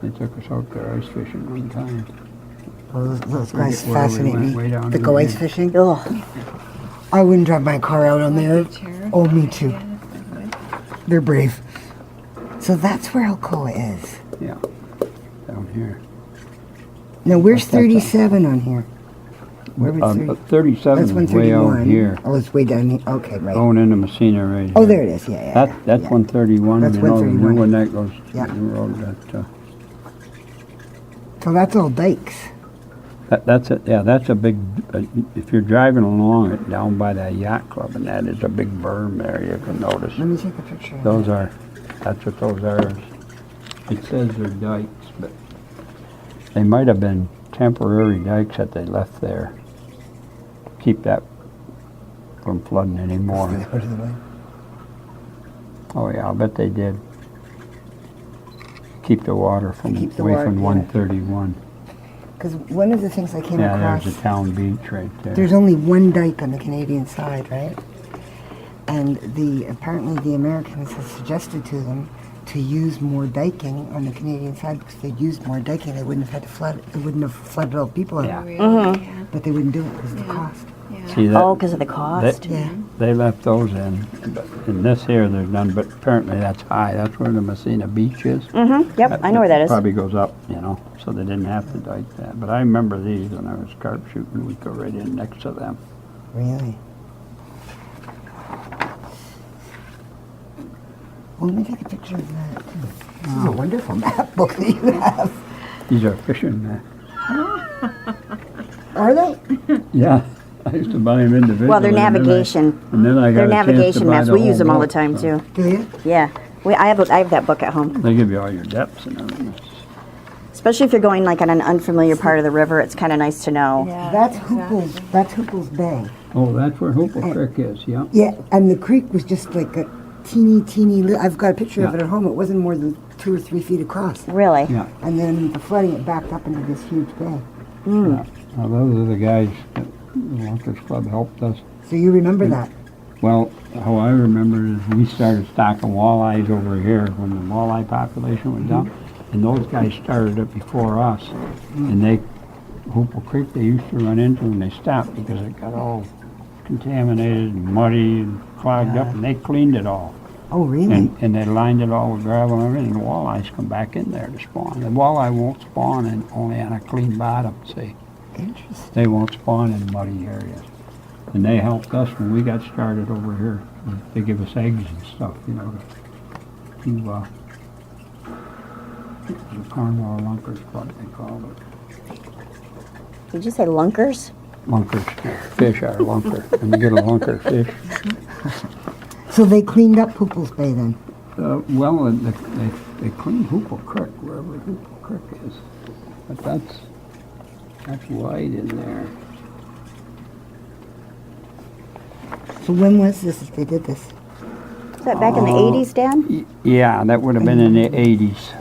They took us out there ice fishing one time. Oh, those guys Where we fascinate went me. way down The in go the ice end. fishing. Ugh. I wouldn't drive my car out on there. Oh, me too. They're brave. So that's where Alcoa is. Yeah, down here. Now, where's That's 37 on here? Where was 30? 37 That's is way out 131. here. Oh, it's way down here. Okay, right. Going into Messina right here. Oh, there it is. Yeah, yeah. That's yeah. 131. That's you know, the 131. new one that goes Yeah. the road that. So that's all dikes. That's it. Yeah, that's a big. If you're driving along it down by that yacht club, and that is a big berm there. You can notice. Let me take a picture of Those that. are. That's what those are. It says they're dikes, but they might have been temporary dikes that they left there. Keep that from flooding anymore. Oh yeah, I'll bet they did. Keep the water from Keep the away water, from yeah. 131. Because one of the things I came Yeah, across, there's the town beach right there. there's only one dike on the Canadian side, right? And apparently the Americans have suggested to them to use more diking on the Canadian side because if they'd used more diking, they wouldn't have had to flood. It wouldn't have flooded all the people out. Yeah. Really? Mm-hmm. Yeah. But they wouldn't do it because of the cost. Yeah. See that? Oh, because of the cost. Yeah. They left those in. But in this here, there's none. But apparently that's high. That's where the Messina Beach is. Mm-hmm. Yep, I know where that is. Probably goes up, you know. So they didn't have to dike that. But I remember these when I was carp shooting. We'd go right in next to them. Really? Well, let me take a picture of that too. This is a wonderful map book that you have. These are fishing maps. Are they? Yeah, I used to buy them individually. Well, they're and then I- navigation. And then I got They're a chance to navigation buy maps. the We use whole them all the book, time so too. Do you? Yeah. I have that book at home. They give you all your depths and everything. Especially if you're going like on an unfamiliar part of the river, it's kind of nice to know. That's Hoople's. That's Hoople's Bay. Oh, that's where Hoople Creek is, yeah. Yeah, and the creek was just like a teeny. I've got a picture of Yeah. it at home. It wasn't more than 2 or 3 feet across. Really? Yeah. And then the flooding, it backed up into this huge bay. Yeah. Now, those are the guys that the Lunkers Club helped us. So you remember that? Well, how I remember is we started stocking walleyes over here when the walleye population went down. And those guys started it before us. And Hoople Creek, they used to run into and they stopped because it got all contaminated and muddy and clogged up, and they cleaned it all. Oh, really? And they lined it all with gravel and everything, and the walleyes come back in there to spawn. The walleye won't spawn only on a clean bottom, see. Interesting. They won't spawn in muddy areas. And they helped us when we got started over here. They give us eggs and stuff, you know, to the Cornwall Lunkers Club, they called it. Did you say lunkers? Lunkers, fish are lunker. And you get a lunker fish. So they cleaned up Hoople's Bay then? Well, they cleaned Hoople Creek, wherever Hoople Creek is. But that's wide in there. So when was this if they did this? Was that back in the 80s, Dad? Yeah, that would have been in the 80s.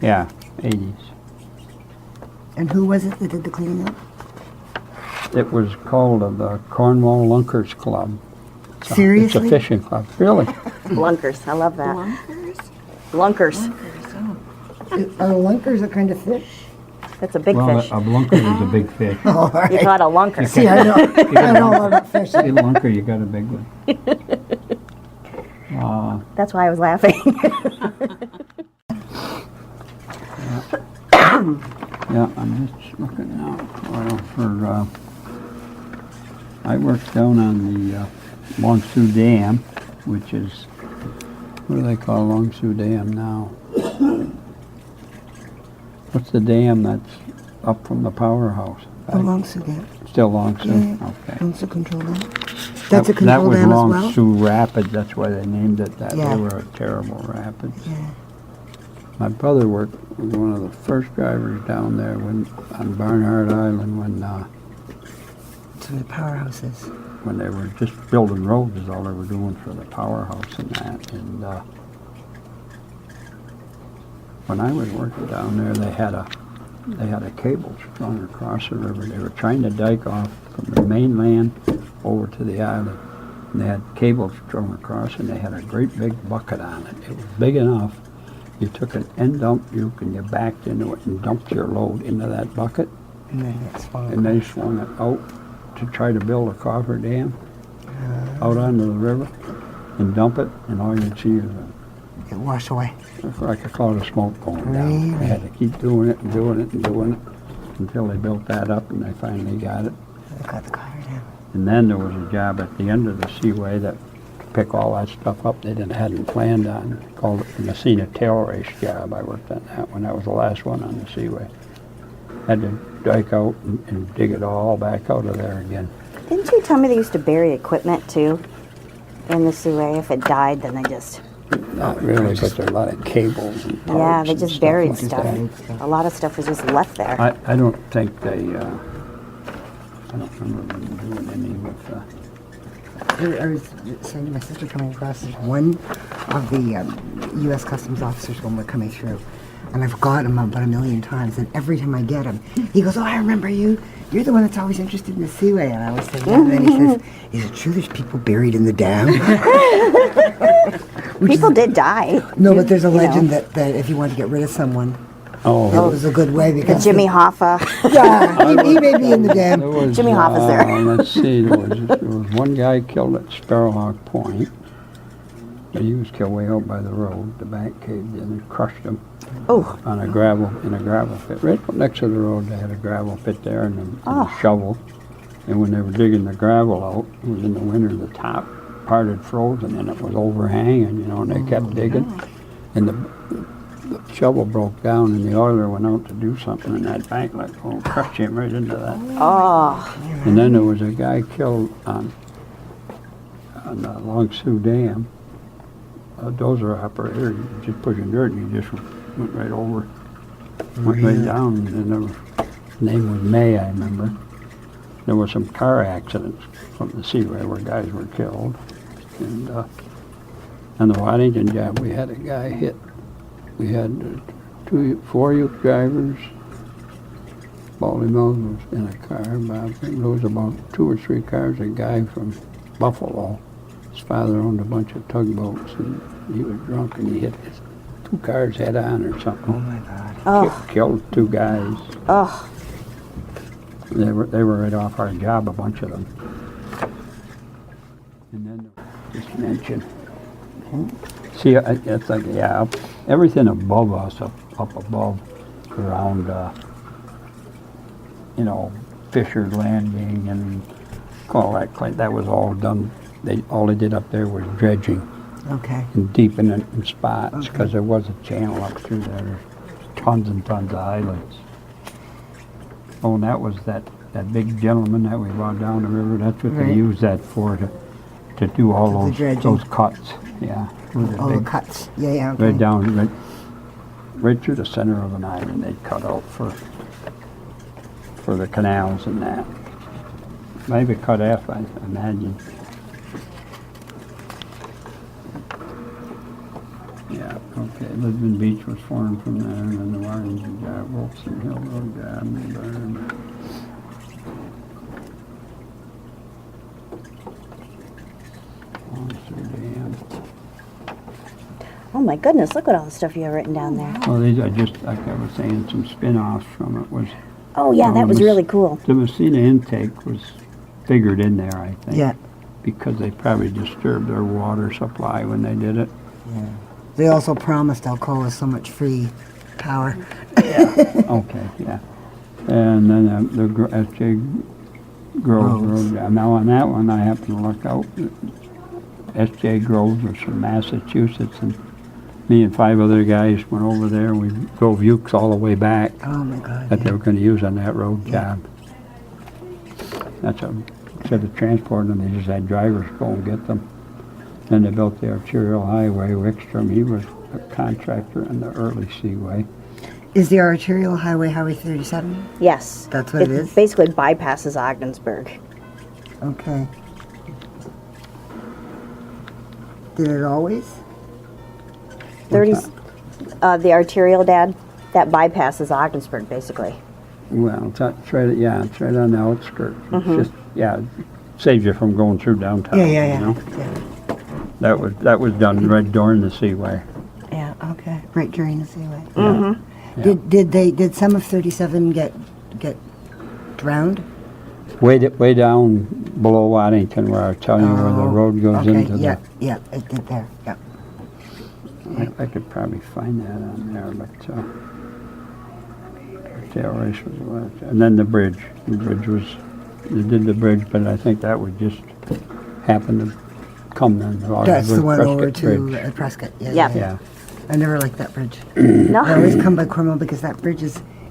Yeah, 80s. And who was it that did the cleaning up? It was called the Cornwall Lunkers Club. So Seriously? It's a fishing club, really. Lunkers. I love that. Lunkers? Lunkers. Are lunkers a kind of fish? That's a big Well, fish. a lunker is a big fish. Oh, all right. You call it a lunker. See, I know a lot about fish. A lunker, you got a big one. That's why I was laughing. Yeah, I'm just looking now for, I worked down on the Long Sault Dam, which is, what do they call Long Sault Dam now? What's the dam that's up from the powerhouse? Oh, Long Sault Dam. Still Long Sault? Yeah. Okay. Long Sault Control Dam. That's a control That was dam Long as well? Sault Rapids, that's why they named it that. Yeah. They were a terrible rapids. Yeah. My brother worked was one of the first drivers down there on Barnard Island To the powerhouses. when they were just building roads is all they were doing for the powerhouse and that. And when I was working down there, they had a cable strung across the river. They were trying to dike off from the mainland over to the island. And they had cables strung across, and they had a great big bucket on it. It was big enough you took an end dump uke and you backed into it and dumped your load into that bucket, And then it's fine. and they swung it out to try to build a cofferdam out onto the river and dump it, and all you'd see is It washed away. like a cloud of smoke going down. Really? They had to keep doing it and doing it and doing it until they built that up, and they finally got it. I got the cover down. And then there was a job at the end of the Seaway that to pick all that stuff up they hadn't planned on, called it the Messina Tail Race job. I worked on that one. That was the last one on the Seaway. Had to dike out and dig it all back out of there again. Didn't you tell me they used to bury equipment too in the Seaway? If it died, then they just Not really, but there are a lot of cables and yeah, parts they and just stuff buried like stuff. that. A lot of stuff was just left there. I don't think they, I don't remember them doing any with, I was saying to my sister coming across, there's one of the U.S. Customs officers when we're coming through, and I've got him about a million times, and every time I get him, he goes, "Oh, I remember you. You're the one that's always interested in the Seaway." And I was saying, yeah. And then he says, "Is it true there's people buried in the dam?" People did die. No, but there's a You know. legend that if you want to get rid of someone, it oh, was a good way The because Jimmy Hoffa. yeah, he may be in the there dam. was, Jimmy Hoffa's there. let's see, there was one guy killed at Sparrowhawk Point, but he was killed way out by the road. The bank caved in and crushed him Oh, in a gravel pit. Right next to the road, they had a gravel pit there and a shovel. And when they were digging the gravel out, it was in the winter, the top part had frozen and it was overhanging, and they kept digging. And the shovel broke down and the oiler went out to do something and that bank crushed him right into that. oh, And then there was a guy killed on the Long Sioux Dam. A dozer operator, just pushing dirt, and he just went right over, went right down. And then there was, his name was May, I remember. There were some car accidents from the Seaway where guys were killed. And on the Waddington job, we had a guy hit. We had 4 uke drivers. Baldy Mills was in a car. There was about 2 or 3 cars. A guy from Buffalo. His father owned a bunch of tugboats, and he was drunk, and he hit 2 cars head on or something. Oh my God. oh, Killed 2 guys. oh. They were right off our job, a bunch of them. And then just mention. See, it's like everything above us, up above, around, Fisher Landing and all that. That was all done. All they did up there was dredging Okay. and deepen it in spots because there was a channel up through there. There's tons and tons of islands. Oh, and that was that big gentleman that we brought down the river. That's what Right. they used that for to do all The those dredging. cuts. Yeah, with the All the big- cuts. Yeah, okay. right down right through the center of an island. They'd cut out for the canals and that. Maybe cut F, I imagine. Yeah, okay. Lisbon Beach was formed from there, and then the Warrington job, Wilson Hill Road job, and Burn. Dam. Oh my goodness, look at all the stuff you have written down there. Well, these are just, like I was saying, some spin-offs from it. Was Oh yeah, that was really cool. the Messina intake was figured in there, I think. Yeah. Because they probably disturbed their water supply when they did it. They also promised Alcoa so much free power. Okay, yeah. And then the S.J. Groves Road. Now on that one, I happened to look out. S.J. Groves was from Massachusetts, and me and 5 other guys went over there, and we drove ukes all the way back Oh my God. that they were going to use on that road job. That's instead of transporting them, they just had drivers go and get them. Then they built the arterial highway. Wickstrom, he was a contractor in the early Seaway. Is the arterial highway Highway 37? Yes. That's what it is? Basically bypasses Ogdensburg. Okay. Did it always? 30, the arterial, Dad, that bypasses Ogdensburg, basically. Well, it's right on the outskirts. It's just, saves you from going through downtown. Yeah. You know? That was done right during the Seaway. Yeah, Okay, right during the Seaway. Mm-hmm. Yeah. Did some of 37 get drowned? Way down below Waddington, where I tell you where the road goes okay, into yeah, the. yeah, it did there. Yeah. I could probably find that on there, but tail race was what, and then the bridge. The bridge was, they did the bridge, but I think that would just happen to come then. That's the one over Prescott to Bridge. Prescott. Yeah, Yep. Yeah. I never liked that bridge. I No. always come by Cornwall because that bridge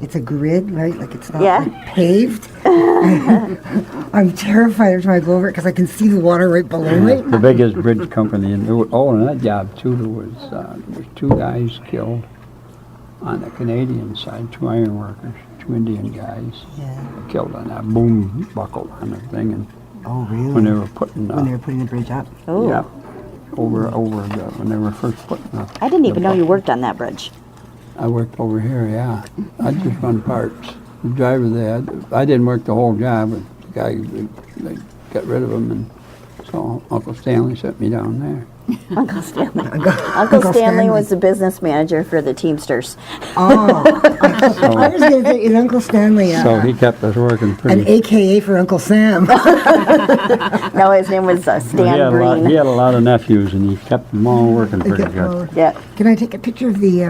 it's a grid, right? Like it's not Yeah. like paved. I'm terrified every time I go over it because I can see the water right below me. The biggest bridge company, and in that job too, there was 2 guys killed on the Canadian side, 2 iron workers, 2 Indian guys Yeah. killed on that boom buckle on the thing, and Oh, really? when they were putting When they were putting the bridge up. Oh. yeah, over when they were first putting the. I didn't even the know you buckle. worked on that bridge. I worked over here, yeah. I just run parts. The driver there, I didn't work the whole job, but the guy, they got rid of him, and so Uncle Stanley sent me down there. Uncle Stanley. Uncle Uncle Stanley was the business manager for the Teamsters. Oh, I was going to say, is Uncle Stanley So he kept us working an pretty. AKA for Uncle Sam? No, his name was he, Stan had Breen. he had a lot of nephews, and he kept them all working pretty kept them all- good. Yeah. Can I take a picture of the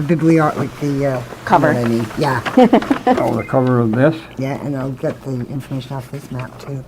bibliot, like the Cover. what I mean? Yeah, Oh, the cover of this? yeah, and I'll get the information off this map too.